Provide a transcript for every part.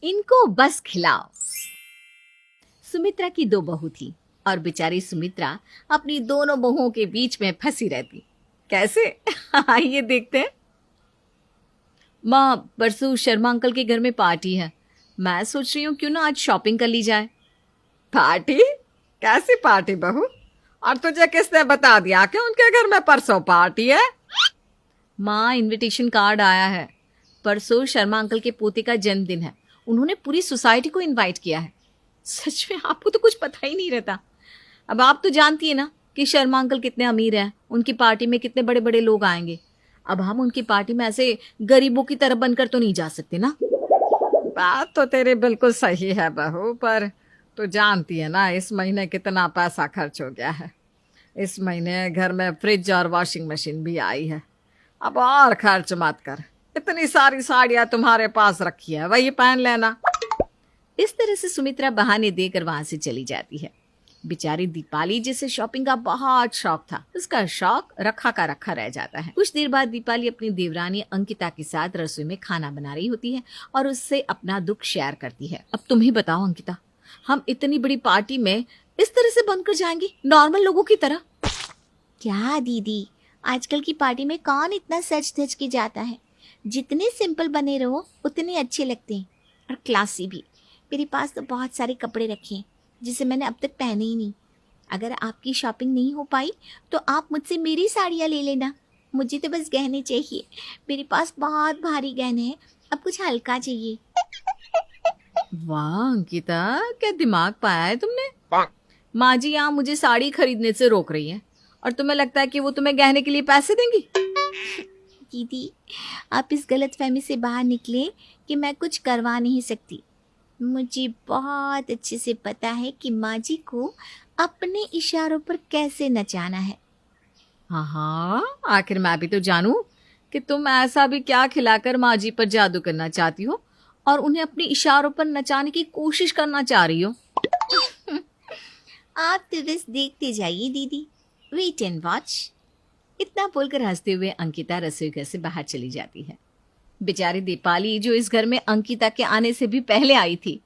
इनको बस खिलाओ। सुमित्रा की दो बहू थी और बेचारी सुमित्रा अपनी दोनों बहुओं के बीच में फंसी रहती। कैसे? आइए देखते हैं। माँ, परसों शर्मा अंकल के घर में पार्टी है। मैं सोच रही हूँ क्यों ना आज शॉपिंग कर ली जाए। पार्टी? कैसी पार्टी बहू? और तुझे किसने बता दिया कि उनके घर में परसों पार्टी है? माँ, इनविटेशन कार्ड आया है। परसों शर्मा अंकल के पोते का जन्मदिन है। उन्होंने पूरी सोसाइटी को इनवाइट किया है। सच में आपको तो कुछ पता ही नहीं रहता। अब आप तो जानती है ना कि शर्मा अंकल कितने अमीर हैं, उनकी पार्टी में कितने बड़े बड़े लोग आएंगे। अब हम उनकी पार्टी में ऐसे गरीबों की तरह बनकर तो नहीं जा सकते ना। बात तो तेरी बिल्कुल सही है बहू, पर तू जानती है ना इस महीने कितना पैसा खर्च हो गया है। इस महीने घर में फ्रिज और वॉशिंग मशीन भी आई है। अब और खर्च मत कर। इतनी सारी साड़ियाँ तुम्हारे पास रखी है, वही पहन लेना। इस तरह से सुमित्रा बहाने देकर वहां से चली जाती है। बेचारी दीपाली, जिसे शॉपिंग का बहुत शौक था, उसका शौक रखा का रखा रह जाता है। कुछ देर बाद दीपाली अपनी देवरानी अंकिता के साथ रसोई में खाना बना रही होती है और उससे अपना दुख शेयर करती है। अब तुम ही बताओ अंकिता, हम इतनी बड़ी पार्टी में इस तरह से बनकर जाएंगे, नॉर्मल लोगों की तरह? क्या दीदी, आजकल की पार्टी में कौन इतना सज धज के जाता है। जितने सिंपल बने रहो उतने अच्छे लगते हैं और क्लासी भी। मेरे पास तो बहुत सारे कपड़े रखे हैं जिसे मैंने अब तक पहने ही नहीं। अगर आपकी शॉपिंग नहीं हो पाई तो आप मुझसे मेरी साड़ियाँ ले लेना। मुझे तो बस गहने चाहिए। मेरे पास बहुत भारी गहने हैं, अब कुछ हल्का चाहिए। वाह अंकिता, क्या दिमाग पाया है तुमने। माँ जी यहाँ मुझे साड़ी खरीदने से रोक रही है और तुम्हें लगता है कि वो तुम्हें गहने के लिए पैसे देंगी? दीदी, आप इस गलतफहमी से बाहर निकले कि मैं कुछ करवा नहीं सकती। मुझे बहुत अच्छे से पता है कि माँ जी को अपने इशारों पर कैसे नचाना है। हाँ, आखिर मैं भी तो जानूं कि तुम ऐसा भी क्या खिलाकर माँ जी पर जादू करना चाहती हो और उन्हें अपने इशारों पर नचाने की कोशिश करना चाह रही हो। आप तो बस देखते जाइए दीदी, वेट एंड वॉच। इतना बोलकर हंसते हुए अंकिता रसोई घर से बाहर चली जाती है। बेचारी दीपाली, जो इस घर में अंकिता के आने से भी पहले आई थी,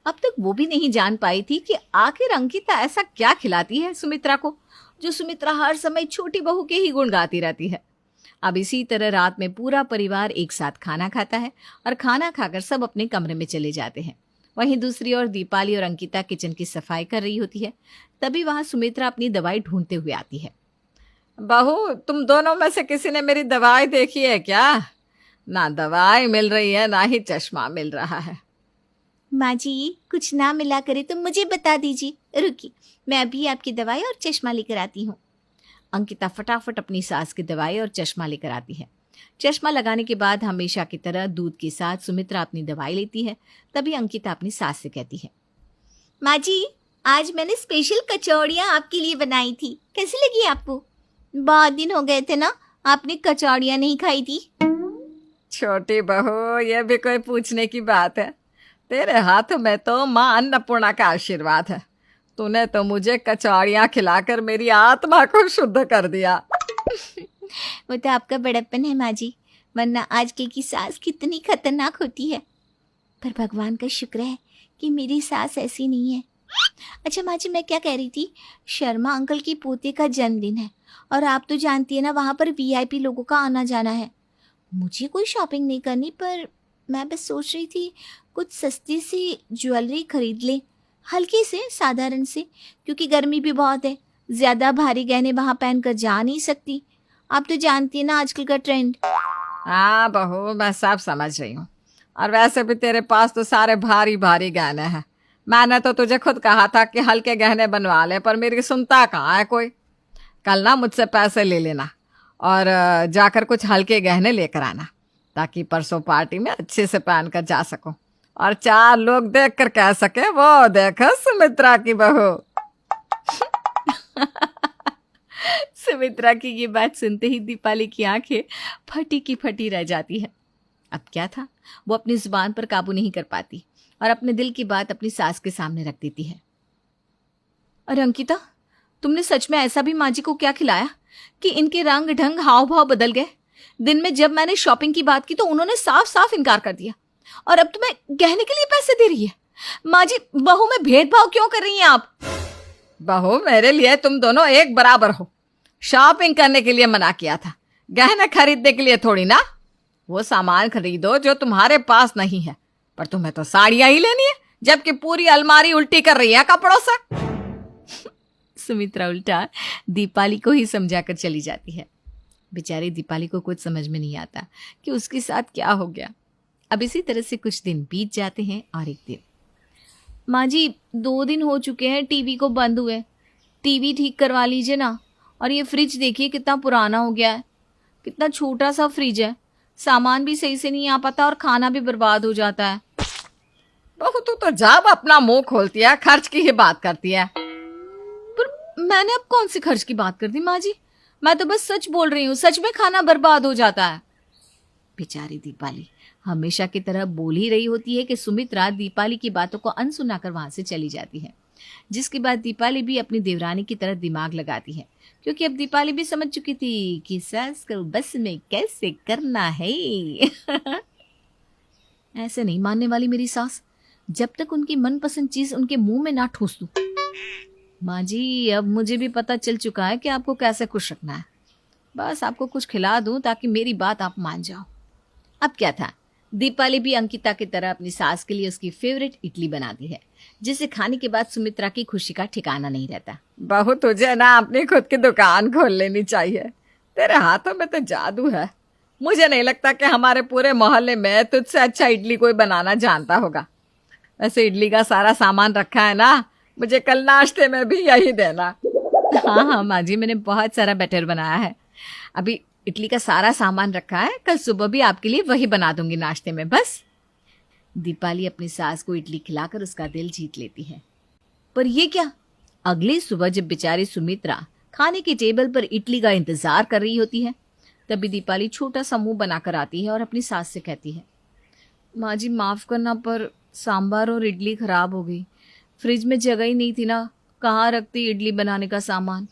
अब तक वो भी नहीं जान पाई थी कि आखिर अंकिता ऐसा क्या खिलाती है सुमित्रा को, जो सुमित्रा हर समय छोटी बहू के ही गुण गाती रहती है। अब इसी तरह रात में पूरा परिवार एक साथ खाना खाता है और खाना खाकर सब अपने कमरे में चले जाते हैं। वहीं दूसरी ओर दीपाली और अंकिता किचन की सफाई कर रही होती है। तभी वहां सुमित्रा अपनी दवाई ढूंढते हुए आती है। बहू, तुम दोनों में से किसी ने मेरी दवाई देखी है क्या? ना दवाई मिल रही है, ना ही चश्मा मिल रहा है। माँ जी, कुछ ना मिला करे तो मुझे बता दीजिए। रुकिए, मैं अभी आपकी दवाई और चश्मा लेकर आती हूँ। अंकिता फटाफट अपनी सास की दवाई और चश्मा लेकर आती है। चश्मा लगाने के बाद हमेशा की तरह दूध के साथ सुमित्रा अपनी दवाई लेती है। तभी अंकिता अपनी सास से कहती है, माँ जी, आज मैंने स्पेशल कचौड़ियाँ आपके लिए बनाई थी। कैसी लगी आपको? बहुत दिन हो गए थे ना, आपने कचौड़ियाँ नहीं खाई थी। छोटी बहू, ये भी कोई पूछने की बात है? तेरे हाथ में तो माँ अन्नपूर्णा का आशीर्वाद है। तूने तो मुझे कचौड़ियाँ खिलाकर मेरी आत्मा को शुद्ध कर दिया। वो तो आपका बड़प्पन है माँ जी, वरना आजकल की सास कितनी खतरनाक होती है। पर भगवान का शुक्र है कि मेरी सास ऐसी नहीं है। अच्छा माँ जी, मैं क्या कह रही थी, शर्मा अंकल की पोते का जन्मदिन है और आप तो जानती है ना, वहाँ पर वीआईपी लोगों का आना जाना है। मुझे कोई शॉपिंग नहीं करनी, पर मैं बस सोच रही थी कुछ सस्ती सी ज्वेलरी खरीद लें, हल्की से, साधारण से, क्योंकि गर्मी भी बहुत है। ज़्यादा भारी गहने वहाँ पहन कर जा नहीं सकती। आप तो जानती है ना आजकल का ट्रेंड। हाँ बहू, मैं सब समझ रही हूँ। और वैसे भी तेरे पास तो सारे भारी भारी गहने हैं। मैंने तो तुझे खुद कहा था कि हल्के गहने बनवा ले, पर मेरी सुनता कहाँ है कोई। कल ना मुझसे पैसे ले लेना और जाकर कुछ हल्के गहने लेकर आना, ताकि परसों पार्टी में अच्छे से पहन कर जा सकूं और चार लोग देख कर कह सके, वो देखो सुमित्रा की बहू। सुमित्रा की ये बात सुनते ही दीपाली की आंखें फटी की फटी रह जाती है। अब क्या था, वो अपनी जुबान पर काबू नहीं कर पाती और अपने दिल की बात अपनी सास के सामने रख देती है। अरे अंकिता, तुमने सच में ऐसा भी माँ जी को क्या खिलाया कि इनके रंग ढंग हाव भाव बदल गए? दिन में जब मैंने शॉपिंग की बात की तो उन्होंने साफ साफ इनकार कर दिया। और अब तुम्हें गहने के लिए पैसे दे रही है। माँ जी, बहू में भेदभाव क्यों कर रही हैं आप? बहू, मेरे लिए तुम दोनों एक बराबर हो। शॉपिंग करने के लिए मना किया था, गहने खरीदने के लिए थोड़ी ना। वो सामान खरीदो जो तुम्हारे पास नहीं है। पर तुम्हें तो साड़ियां ही लेनी है, जबकि पूरी अलमारी उल्टी कर रही है कपड़ों से। सुमित्रा उल्टा दीपाली को ही समझाकर चली जाती है। बेचारी दीपाली को कुछ समझ में नहीं आता कि उसके साथ क्या हो गया। अब इसी तरह से कुछ दिन बीत जाते हैं और एक दिन, माँ जी 2 दिन हो चुके हैं टीवी को बंद हुए, टीवी ठीक करवा लीजिए ना। और ये फ्रिज देखिए कितना पुराना हो गया है, कितना छोटा सा फ्रिज है, सामान भी सही से नहीं आ पाता और खाना भी बर्बाद हो जाता है। बहू, तू तो जब अपना मुंह खोलती है खर्च की ही बात करती है। पर मैंने अब कौन सी खर्च की बात कर दी माँ जी? मैं तो बस सच बोल रही हूँ, सच में खाना बर्बाद हो जाता है। बेचारी दीपाली हमेशा की तरह बोल ही रही होती है कि सुमित्रा दीपाली की बातों को अनसुना कर वहां से चली जाती है। जिसके बाद दीपाली भी अपनी देवरानी की तरह दिमाग लगाती है, क्योंकि अब दीपाली भी समझ चुकी थी कि सास को बस में कैसे करना है। ऐसे नहीं मानने वाली मेरी सास, जब तक उनकी मनपसंद चीज उनके मुंह में ना ठूस दूं। माँ जी, अब मुझे भी पता चल चुका है कि आपको कैसे खुश रखना है। बस आपको कुछ खिला दूं ताकि मेरी बात आप मान जाओ। अब क्या था, दीपाली भी अंकिता की तरह अपनी सास के लिए उसकी फेवरेट इडली बनाती है, जिसे खाने के बाद सुमित्रा की खुशी का ठिकाना नहीं रहता। बहू, तुझे ना अपनी खुद की दुकान खोल लेनी चाहिए। तेरे हाथों में तो जादू है। मुझे नहीं लगता कि हमारे पूरे मोहल्ले में तुझसे अच्छा इडली कोई बनाना जानता होगा। वैसे इडली का सारा सामान रखा है ना, मुझे कल नाश्ते में भी यही देना। हाँ हाँ माँ जी, मैंने बहुत सारा बैटर बनाया है। अभी इडली का सारा सामान रखा है, कल सुबह भी आपके लिए वही बना दूंगी नाश्ते में। बस दीपाली अपनी सास को इडली खिलाकर उसका दिल जीत लेती है। पर ये क्या, अगली सुबह जब बेचारी सुमित्रा खाने के टेबल पर इडली का इंतजार कर रही होती है, तभी दीपाली छोटा सा मुंह बनाकर आती है और अपनी सास से कहती है, माँ जी माफ करना, पर सांभर और इडली खराब हो गई। फ्रिज में जगह ही नहीं थी ना, कहाँ रखती इडली बनाने का सामान।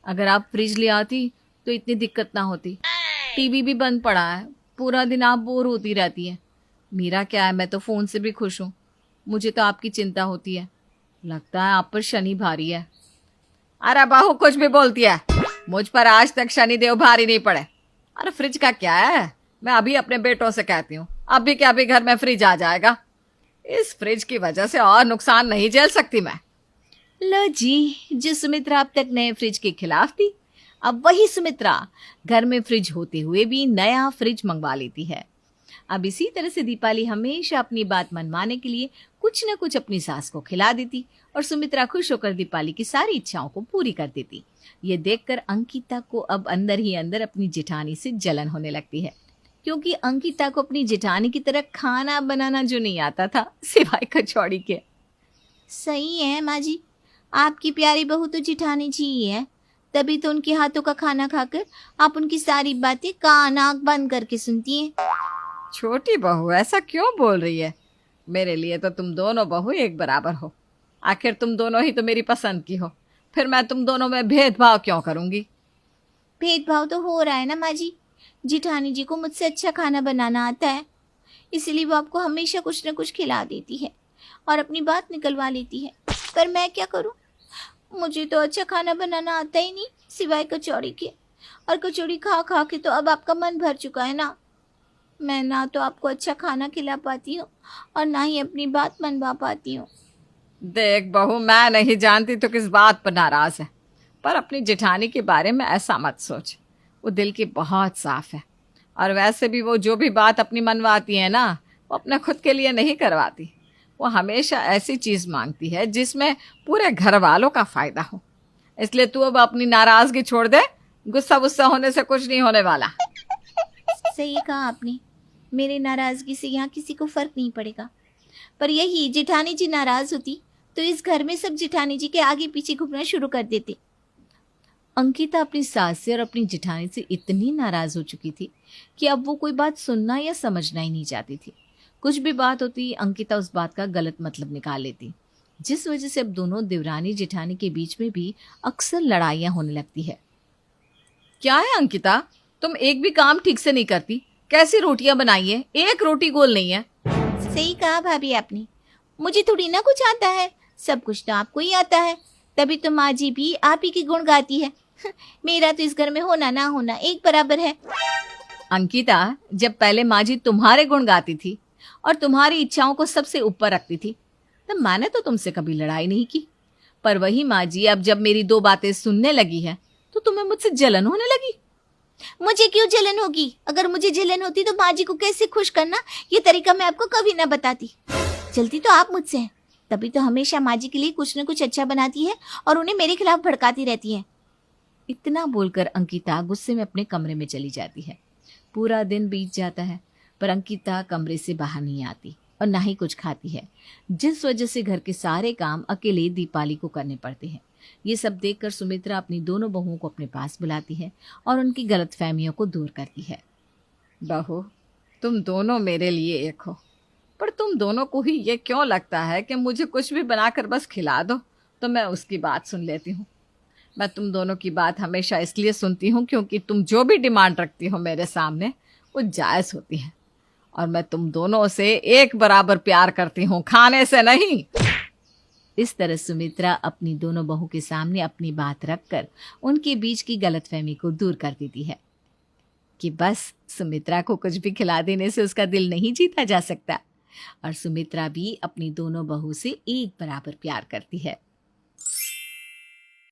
अगर आप फ्रिज ले आती तो इतनी दिक्कत ना होती। टीवी भी बंद पड़ा है, पूरा दिन आप बोर होती रहती है। मेरा क्या है, मैं तो फोन से भी खुश हूँ। मुझे तो आपकी चिंता होती है, लगता है आप पर शनि भारी है। अरे बहू, कुछ भी बोलती है। मुझ पर आज तक शनिदेव भारी नहीं पड़े। अरे फ्रिज का क्या है, मैं अभी अपने बेटों से कहती हूँ, अभी के अभी घर में फ्रिज आ जाएगा। इस फ्रिज की वजह से और नुकसान नहीं झेल सकती मैं। लो जी, जो सुमित्रा अब तक नए फ्रिज के खिलाफ थी, अब वही सुमित्रा घर में फ्रिज होते हुए भी नया फ्रिज मंगवा लेती है। अब इसी तरह से दीपाली हमेशा अपनी बात मनवाने के लिए कुछ न कुछ अपनी सास को खिला देती और सुमित्रा खुश होकर दीपाली की सारी इच्छाओं को पूरी कर देती। ये देखकर अंकिता को अब अंदर ही अंदर अपनी जेठानी से जलन होने लगती है, क्योंकि अंकिता को अपनी जेठानी की तरह खाना बनाना जो नहीं आता था, सिवाय कचौड़ी के। सही है माँ जी, आपकी प्यारी बहू तो जिठानी जी ही है, तभी तो उनके हाथों का खाना खाकर आप उनकी सारी बातें कान आंख बंद करके सुनती हैं। छोटी बहू, ऐसा क्यों बोल रही है? मेरे लिए तो तुम दोनों बहू एक बराबर हो। आखिर तुम दोनों ही तो मेरी पसंद की हो, फिर मैं तुम दोनों में भेदभाव क्यों करूंगी? भेदभाव तो हो रहा है ना माँ जी, जिठानी जी को मुझसे अच्छा खाना बनाना आता है, इसीलिए वो आपको हमेशा कुछ न कुछ खिला देती है और अपनी बात निकलवा लेती है। पर मैं क्या करूं, मुझे तो अच्छा खाना बनाना आता ही नहीं, सिवाय कचौड़ी के। और कचौड़ी खा खा के तो अब आपका मन भर चुका है ना। मैं ना तो आपको अच्छा खाना खिला पाती हूँ और ना ही अपनी बात मनवा पाती हूँ। देख बहू, मैं नहीं जानती तो किस बात पर नाराज है, पर अपनी जेठानी के बारे में ऐसा मत सोच। वो दिल की बहुत साफ है, और वैसे भी वो जो भी बात अपनी मनवाती है ना, वो अपने खुद के लिए नहीं करवाती। वो हमेशा ऐसी चीज मांगती है जिसमें पूरे घर वालों का फायदा हो। इसलिए तू अब अपनी नाराजगी छोड़ दे, गुस्सा गुस्सा होने से कुछ नहीं होने वाला। सही कहा आपने, मेरे नाराजगी से यहाँ किसी को फर्क नहीं पड़ेगा। पर यही जेठानी जी नाराज होती तो इस घर में सब जेठानी जी के आगे पीछे घूमना शुरू कर देते। अंकिता अपनी सास से और अपनी जेठानी से इतनी नाराज हो चुकी थी कि अब वो कोई बात सुनना या समझना ही नहीं चाहती थी। कुछ भी बात होती, अंकिता उस बात का गलत मतलब निकाल लेती, जिस वजह से अब दोनों देवरानी जेठानी के बीच में भी अक्सर लड़ाइयाँ होने लगती है। क्या है अंकिता, तुम एक भी काम ठीक से नहीं करती। कैसी रोटियां बनाई है, एक रोटी गोल नहीं है। सही कहा भाभी आपने, मुझे थोड़ी ना कुछ आता है, सब कुछ तो आपको ही आता है, तभी तो माँ जी भी आप ही के गुण गाती है। मेरा तो इस घर में होना ना होना एक बराबर है। अंकिता, जब पहले माँ जी तुम्हारे गुण गाती थी और तुम्हारी इच्छाओं को सबसे ऊपर रखती थी, तब मैंने तो तुमसे कभी लड़ाई नहीं की। पर वही माँ जी अब जब मेरी दो बातें सुनने लगी है तो तुम्हें मुझसे जलन होने लगी। मुझे क्यों जलन होगी? अगर मुझे जलन होती तो माँ जी को कैसे खुश करना ये तरीका मैं आपको कभी ना बताती। जलती तो आप मुझसे हैं, तभी तो हमेशा माँ जी के लिए कुछ न कुछ अच्छा बनाती है और उन्हें मेरे खिलाफ भड़काती रहती है। इतना बोलकर अंकिता गुस्से में अपने कमरे में चली जाती है। पूरा दिन बीत जाता है पर अंकिता कमरे से बाहर नहीं आती और ना ही कुछ खाती है, जिस वजह से घर के सारे काम अकेले दीपाली को करने पड़ते हैं। ये सब देखकर सुमित्रा अपनी दोनों बहुओं को अपने पास बुलाती है और उनकी गलतफहमियों को दूर करती है। बहू, तुम दोनों मेरे लिए एक हो, पर तुम दोनों को ही ये क्यों लगता है कि मुझे कुछ भी बनाकर बस खिला दो तो मैं उसकी बात सुन लेती हूँ। मैं तुम दोनों की बात हमेशा इसलिए सुनती हूँ क्योंकि तुम जो भी डिमांड रखती हो मेरे सामने वो जायज़ होती है, और मैं तुम दोनों से एक बराबर प्यार करती हूँ, खाने से नहीं। इस तरह सुमित्रा अपनी दोनों बहू के सामने अपनी बात रखकर उनके बीच की गलतफहमी को दूर कर देती है कि बस सुमित्रा को कुछ भी खिला देने से उसका दिल नहीं जीता जा सकता, और सुमित्रा भी अपनी दोनों बहू से एक बराबर प्यार करती है।